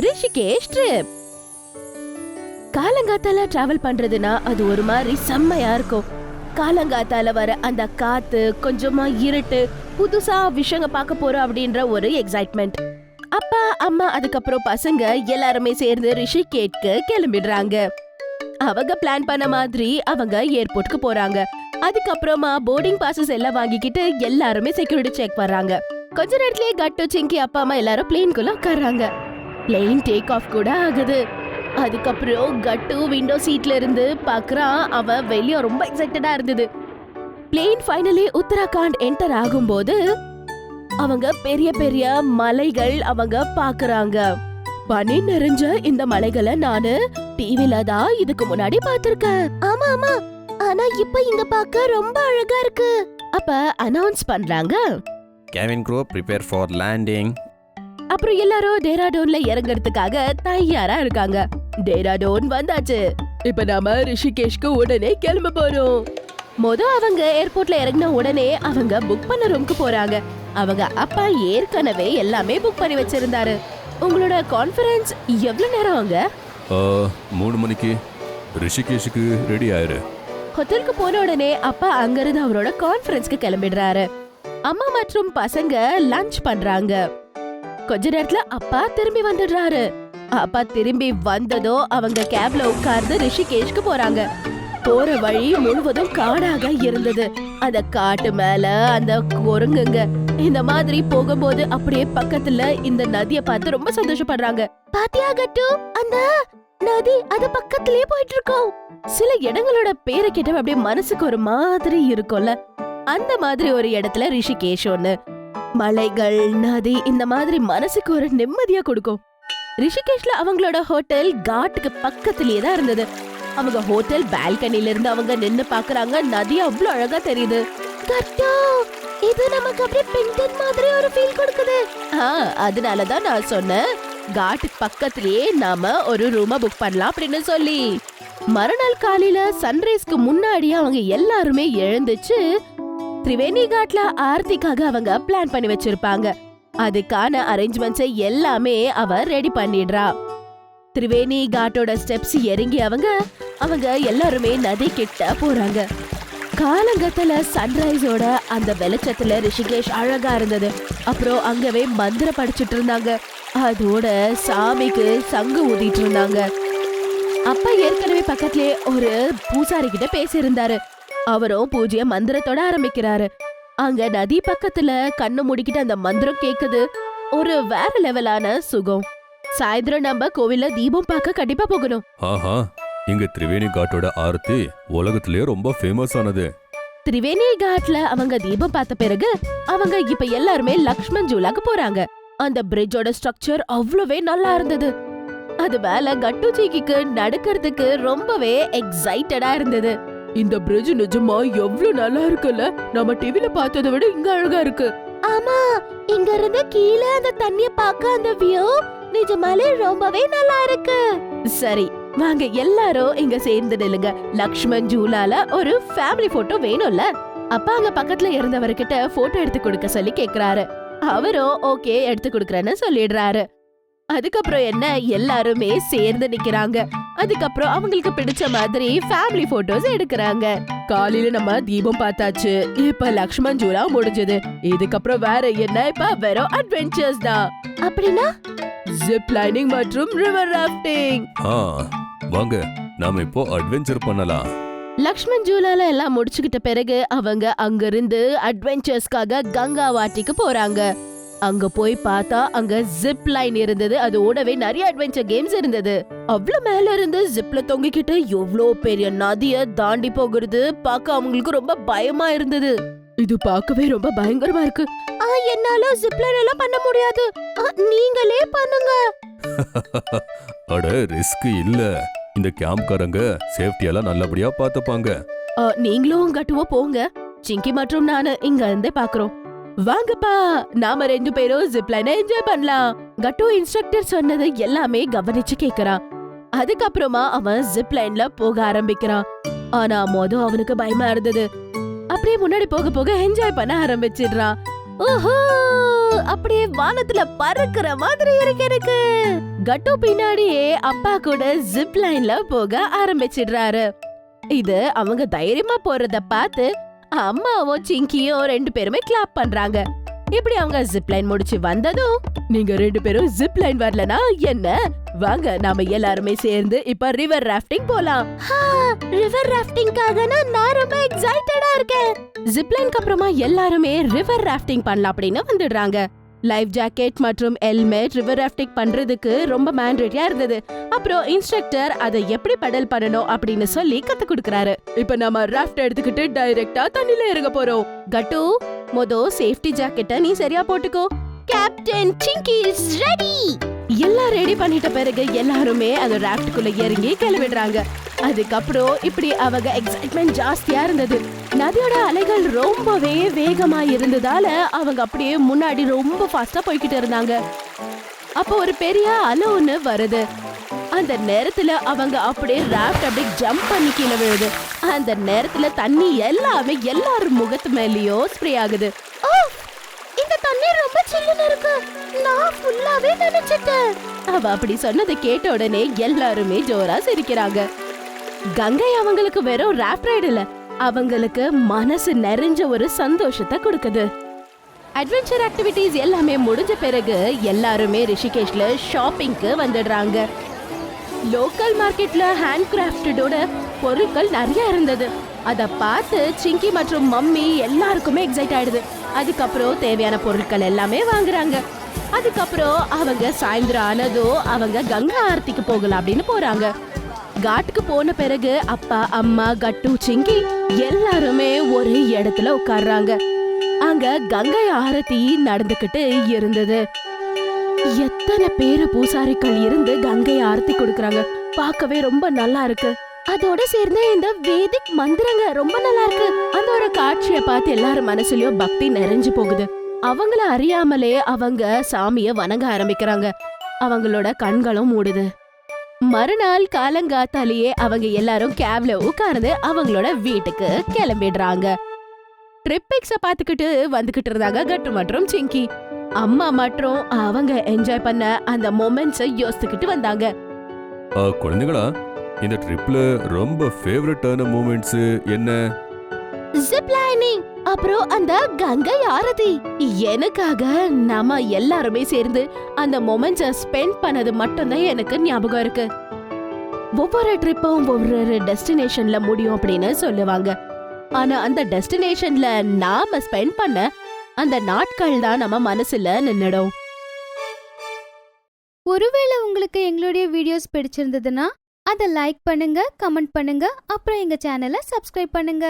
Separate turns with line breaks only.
Rishikesh trip. காலங்காத்தால travel பண்றதுனா அது ஒரு மாதிரி செம்மையா இருக்கும். காலங்காத்தால வர அந்த காத்து, கொஞ்சமா இருட்டு, புதுசா விஷயங்க பார்க்க போறோம் அப்படின்ற ஒரு எக்ஸைட்மெண்ட். அப்பா அம்மா அதுக்கப்புறம் பசங்க எல்லாருமே சேர்ந்து ரிஷிகேஷ்க்கு கிளம்பிடுறாங்க. அவங்க பிளான் பண்ண மாதிரி அவங்க ஏர்போர்ட்க்கு போறாங்க. அதுக்கப்புறமா போர்டிங் பாசஸ் எல்லாம் வாங்கிக்கிட்டு எல்லாருமே செக்யூரிட்டி செக் வர்றாங்க. கொஞ்ச நேரத்திலேயே கட்டு, சிங்கி, அப்பா அம்மா எல்லாரும் பிளேன்குள்ள உட்கார்றாங்க. பிளேன் டேக் ஆஃப் கூட ஆகுது. அதுக்கப்புறம் கட்டு விண்டோ சீட்ல இருந்து பாக்குறான். அவன் வெளியே ரொம்ப எக்ஸைட்டடா இருந்தது. பிளேன் ஃபைனலி உத்தராகண்ட் என்டர் ஆகும்போது அவங்க பெரிய பெரிய மலைகள் அவங்க பாக்குறாங்க. பனி நிறைஞ்ச இந்த மலைகளை நானு டிவில தான் இதுக்கு முன்னாடி பாத்திருக்கேன். ஆமா ஆமா, ஆனா இப்ப இங்க பார்க்க ரொம்ப அழகா இருக்கு. அப்ப அனௌன்ஸ் பண்றாங்க,
cabin crew prepare for landing.
அப்புறம் எல்லாரும் டேராடூன்ல இறங்குறதுக்காக தயாரா இருக்காங்க. டேராடூன் வந்தாச்சு. இப்ப நாம ரிஷிகேஷ்க்கு உடனே கிளம்ப போறோம். அவங்க ஏர்போர்ட்ல இறங்கின உடனே அவங்க புக் பண்ண ரூம்க்கு போறாங்க. அவங்க அப்பா ஏற்கனவே எல்லாமே புக் பண்ணி வச்சிருந்தாரு. உங்களோட கான்ஃபரன்ஸ் எவ்வளவு நேரம் ஆங்க?
3 மணிக்கு ரிஷிகேஷுக்கு ரெடி ஆயிரு.
ஹோட்டலுக்கு போன உடனே அப்பா அங்கிருந்து அவரோட கான்ஃபரன்ஸ்க்கு கிளம்பிடுறாரு. அம்மா மற்றும் பசங்க லஞ்ச் பண்றாங்க. கொஞ்ச நேரத்துல அப்பா திரும்பி வந்துடுறாரு. அப்பா திரும்பி வந்ததோ அவங்க கேப்ல உட்கார்ந்து ரிஷிகேஷ்க்கு போறாங்க. போற வழி முழுவதும் காடாக இருந்தது. அந்த காட்டு மேல அந்த குரங்குங்க இந்த மாதிரி போகும்போது அப்படியே பக்கத்துல இந்த நதிய பார்த்து ரொம்ப சந்தோஷப்படுறாங்க. பாத்தியா கட்டு, அந்த நதி அது பக்கத்துலயே போயிட்டு இருக்கோம். சில இடங்களோட பேரை கேட்ட அப்படியே மனசுக்கு ஒரு மாதிரி இருக்கும்ல, அந்த மாதிரி ஒரு இடத்துல ரிஷிகேஷ் ஒண்ணு. மலைகள், நதி இந்த மாதிரி மனசுக்கு ஒரு நிம்மதியா கொடுக்கும். ரிஷிகேஷ்ல அவங்களோட ஹோட்டல் காட்டுக்கு பக்கத்துலயே தான் இருந்தது. அவங்க ஹோட்டல் பால்கனில இருந்து அவங்க நின்னு பாக்குறாங்க. நதி அவ்வளவு அழகா தெரியுது. இது நமக்கு அப்படியே பெயிண்டட் மாதிரி ஒரு ஃபீல் கொடுக்குது. அதனால தான் நான் சொன்னேன், காட்டுக்கு பக்கத்துலயே நாம ஒரு ரூமை புக் பண்ணலாம் அப்படின்னு சொல்லி. மறுநாள் காலையில சன்ரைஸ்க்கு முன்னாடி அவங்க எல்லாருமே எழுந்துச்சு திரிவேணி காட்ல ஆர்த்திக்காக அவங்க பிளான் பண்ணி வச்சிருப்பாங்க. அதுக்கான அரேஞ்ச்மெண்ட்ஸ் எல்லாமே அவ ரெடி பண்ணிடுறா. திரிவேணி காட்டோட ஸ்டெப்ஸ் இறங்கி அவங்க எல்லாருமே நதி கிட்ட போறாங்க. காலங்கத்துல சன்ரைஸோட அந்த வெளிச்சத்துல ரிஷிகேஷ் அழகா இருந்தது. அப்புறம் அங்கவே மந்திரம் படிச்சுட்டு இருந்தாங்க. அதோட சாமிக்கு சங்கு ஊதிட்டு இருந்தாங்க. அப்பா ஏற்கனவே பக்கத்துலயே ஒரு பூசாரி கிட்ட பேசியிருந்தாரு. அவரும் பூஜைய மந்திரத்தோட ஆரம்பிக்கிறாரு. அங்க நதி பக்கத்துல கண்ணு முடிக்கிட்டு அந்த மந்திரம் கேக்குது. ஒரு வேற லெவலான சுகம். சாயந்தரம் நம்ம கோவில்ல தீபம் பார்க்க கண்டிப்பா போகணும்.
ஆஹா, இங்க திரிவேணி காட்டோட ஆரத்தி உலகத்திலேயே ரொம்ப ஃபேமஸ் ஆனது.
திரிவேணி காட்ல அவங்க தீபம் பார்த்த பிறகு அவங்க இப்ப எல்லாருமே லக்ஷ்மண் ஜூலாக்கு போறாங்க. அந்த பிரிட்ஜோட ஸ்ட்ரக்சர் அவ்வளவே நல்லா இருந்தது. அது மேல கட்டுஜிக்கு நடக்கிறதுக்கு ரொம்பவே எக்ஸைட்டடா இருந்தது. இந்த பிரிட்ஜ் நிஜமா எவ்வளவு நல்லா இருக்குல்ல, நம்ம டிவில பார்த்ததை விட இங்க அழகா இருக்கு. ஆமா, இங்க இருந்து கீழே அந்த தண்ணிய பார்க்க அந்த வியூ நிஜமாலே ரொம்பவே நல்லா இருக்கு. சரி, வாங்க எல்லாரும் இங்க சேர்ந்து நில்லுங்க. லக்ஷ்மண் ஜூலால ஒரு ஃபேமிலி போட்டோ வேணும்ல. அப்பா அங்க பக்கத்துல இருந்தவர்கிட்ட போட்டோ எடுத்து கொடுக்க சொல்லி கேக்குறாரு. அவரும் ஓகே எடுத்து கொடுக்கறேன்னு சொல்லிடுறாரு. அதுக்கப்புறம் என்ன, எல்லாருமே சேர்ந்து நிக்கிறாங்க. அதுக்கப்புறம் அவங்களுக்கு பிடிச்ச மாதிரி ஃபேமிலி போட்டோஸ் எடுக்கறாங்க. காலையில நம்ம தீபம் பார்த்தாச்சு. இப்ப லக்ஷ்மண் ஜூலா முடிஞ்சது. இதுக்கப்புறம் வேற என்ன, இப்ப வெறும் அட்வென்ச்சர்ஸ் தான். அப்படின்னா ஜிப் லைனிங் மற்றும் ரிவர் ராஃப்டிங்.
வாங்க நாம இப்போ அட்வென்ச்சர் பண்ணலாம்.
லக்ஷ்மண் ஜூலால எல்லாம் முடிச்சுக்கிட்ட பிறகு அவங்க அங்கிருந்து அட்வென்ச்சர்ஸ்க்காக கங்கா வாட்டிக்கு போறாங்க. அங்க போய் பார்த்தா அங்க ஜிப் லைன் இருந்தது. அதோடவே நிறைய அட்வென்ச்சர் கேம்ஸ் இருந்தது. அவ்வளவு மேல இருந்து ஜிப்ல தொங்கிக்கிட்டு எவ்வளோ பெரிய நதிய தாண்டி போகிறது பார்க்க அவங்களுக்கு ரொம்ப பயமா இருந்தது. இது பார்க்கவே ரொம்ப பயங்கரமா இருக்கு. என்னால ஜிப் லைன் எல்லாம் பண்ண முடியாது, நீங்களே பண்ணுங்க.
அட ரிஸ்க் இல்ல, இந்த கேம்ப்காரங்க சேஃப்டி எல்லாம் நல்லபடியா பாத்துப்பாங்க.
நீங்களும் கட்டுவோ போங்க, சிங்கி மற்றும் நானு இங்க இருந்தே பாக்குறோம். வாங்கப்பா, நாம 2 பேரும் ஜிப் லைனை என்ஜாய் பண்ணலாம். கட்டு இன்ஸ்ட்ரக்டர் சொன்னது எல்லாமே கவனிச்சு கேக்குறான். அதுக்கப்புறமா அவன் ஜிப் லைன்ல போக ஆரம்பிக்கிறான். ஆனா அவனுக்கு பயமா இருந்தது. அப்படியே முன்னாடி போக போக என்ஜாய் பண்ண ஆரம்பிச்சிடுறான். ஓஹோ, அப்படியே வானத்துல பறக்குற மாதிரி இருக்கு எனக்கு. கட்டு பின்னாடியே அப்பா கூட ஜிப் லைன்ல போக ஆரம்பிச்சிடுறாரு. இது அவங்க தைரியமா போறத பார்த்து அம்மாவும் சிங்கியும் 2 பேருமே கிளாப் பண்றாங்க. இப்படி அவங்க ஜிப் லைன் முடிச்சு வந்ததும், நீங்க 2 பேரும் ஜிப் லைன் வரலனா என்ன, வாங்க நாம எல்லாருமே சேர்ந்து இப்ப ரிவர் ராஃப்டிங் போலாம். ரிவர் ராஃப்டிங்காக நான் ரொம்ப எக்ஸைட்டடா இருக்கேன். ஜிப் லைனுக்கு அப்புறமா எல்லாருமே ரிவர் ராஃப்டிங் பண்ணலாம் அப்படின்னு வந்துடுறாங்க. லைஃப் ஜாக்கெட் மற்றும் ஹெல்மெட் ரிவர் ராஃப்டிங் பண்றதுக்கு ரொம்ப மேண்டேட்டரியா இருந்தது. அப்புறம் இன்ஸ்ட்ரக்டர் அதை எப்படி பெடல் பண்ணணும் அப்படின்னு சொல்லி கத்து கொடுக்கறாரு. இப்ப நாம ராஃப்ட் எடுத்துக்கிட்டு டைரக்டா தண்ணில இறங்க போறோம். கட்டு, சேஃப்டி ஜாக்கெட்ட நீ சரியா போட்டுக்கோ. Captain Singhvi is ready. எல்லாம் ரெடி பண்ணிட்ட பிறகு எல்லாருமே அந்த ராஃப்ட்குள்ள இறங்கி கிளம்பிடுறாங்க. அதுக்கப்புறம் இப்படி அவங்க எக்ஸைட்மெண்ட் ஜாஸ்தியா இருந்தது. நதியோட அலைகள் ரொம்பவே வேகமா இருந்ததால அவங்க அப்படியே முன்னாடி ரொம்ப ஃபாஸ்டா போய்கிட்டு இருந்தாங்க. அப்போ ஒரு பெரிய அலை ஒண்ணு வருது. அந்த நேரத்துல அவங்க அப்படியே ராஃப்ட் அப்படியே ஜம்ப் பண்ணி கீழே விழுது. அந்த நேரத்துல தண்ணி எல்லாமே எல்லாரும் முகத்து மேலயும் ஸ்ப்ரே ஆகுது. இந்த தண்ணி ரொம்ப சில்லுன்னு இருக்கு, நான் ஃபுல்லாவே நனைச்சிட்டேன். அவ அப்படி சொன்னதை கேட்ட உடனே எல்லாருமே ஜோரா சிரிக்கிறாங்க. கங்கை அவங்களுக்கு வெறும் ராஃப்ட் ரைடு இல்ல, அவங்களுக்கு மனசு நிறைஞ்ச ஒரு சந்தோஷத்தை கொடுக்குது. அட்வென்ச்சர் ஆக்டிவிட்டீஸ் எல்லாமே முடிஞ்ச பிறகு எல்லாருமே ரிஷிகேஷ்ல ஷாப்பிங்க்கு வந்துடுறாங்க. லோக்கல் மார்க்கெட்ல ஹேண்ட் கிராஃப்டடோட பொருட்கள் நிறைய இருந்தது. அத பார்த்து சிங்கி மற்றும் மம்மி எல்லாருக்குமே எக்ஸைட் ஆயிடுது. அதுக்கப்புறம் தேவையான பொருட்கள் எல்லாமே வாங்குறாங்க. அதுக்கப்புறம் அவங்க சாயந்தரம் ஆனதோ அவங்க கங்கா ஆரத்திக்கு போகலாம் அப்படின்னு போறாங்க. காட்டுக்கு போன பிறகு அப்பா, அம்மா, கட்டு, சிங்கி எல்லாருமே ஒரு இடத்துல உட்கார்றாங்க. அங்க கங்கை ஆரத்தி நடந்துகிட்டு இருந்தது. எத்தனை பேரு பூசாரிகள் இருந்து கங்கை ஆரத்தி கொடுக்கறாங்க, பார்க்கவே ரொம்ப நல்லா இருக்கு. அதோட சேர்ந்து இந்த வேதிக் மந்திரங்க ரொம்ப நல்லா இருக்கு. அந்த ஒரு காட்சியை பார்த்து எல்லாரும் மனசுலயும் பக்தி நிறைஞ்சு போகுது. அவங்கள அறியாமலே அவங்க சாமிய வணங்க ஆரம்பிக்கிறாங்க. அவங்களோட கண்களும் மூடுது. மறுநாள் காலங்காத்தாலேயே அவங்க எல்லாரும் கேப்ல உட்கார்ந்து அவங்களோட வீட்டுக்கு கிளம்பிடுறாங்க. ட்ரிப்பிக்ஸ பாத்துக்கிட்டு வந்துகிட்டு இருந்தாங்க கட்டு மற்றும் சிங்கி. அம்மா மற்றும் அவங்க என்ஜாய் பண்ண அந்த மொமெண்ட்ஸை யோசிச்சுக்கிட்டு வந்தாங்க.
குழந்தைகளா, இந்த ட்ரிப்ல ரொம்ப ஃபேவரட்டான மூமெண்ட்ஸ் என்ன?
ஜிப் லைனிங், அப்புறம் அந்த கங்கை ஆரதி. எனக்காக நாம எல்லாருமே சேர்ந்து அந்த மொமெண்ட்ஸை ஸ்பெண்ட் பண்ணது மட்டும்தான் எனக்கு ஞாபகம் இருக்கு. ஒவ்வொரு ட்ரிப்பும் ஒவ்வொரு டெஸ்டினேஷன்ல முடியும் அப்படின்னு சொல்லுவாங்க. ஆனா அந்த டெஸ்டினேஷன்ல நாம ஸ்பெண்ட் பண்ண அந்த நாட்கள் தான் நம்ம மனசுல நின்னுடும்.
ஒருவேளை உங்களுக்கு எங்களுடைய வீடியோஸ் பிடிச்சிருந்ததுன்னா அதை லைக் பண்ணுங்க, கமெண்ட் பண்ணுங்க, அப்புறம் எங்க சேனலை சப்ஸ்கிரைப் பண்ணுங்க.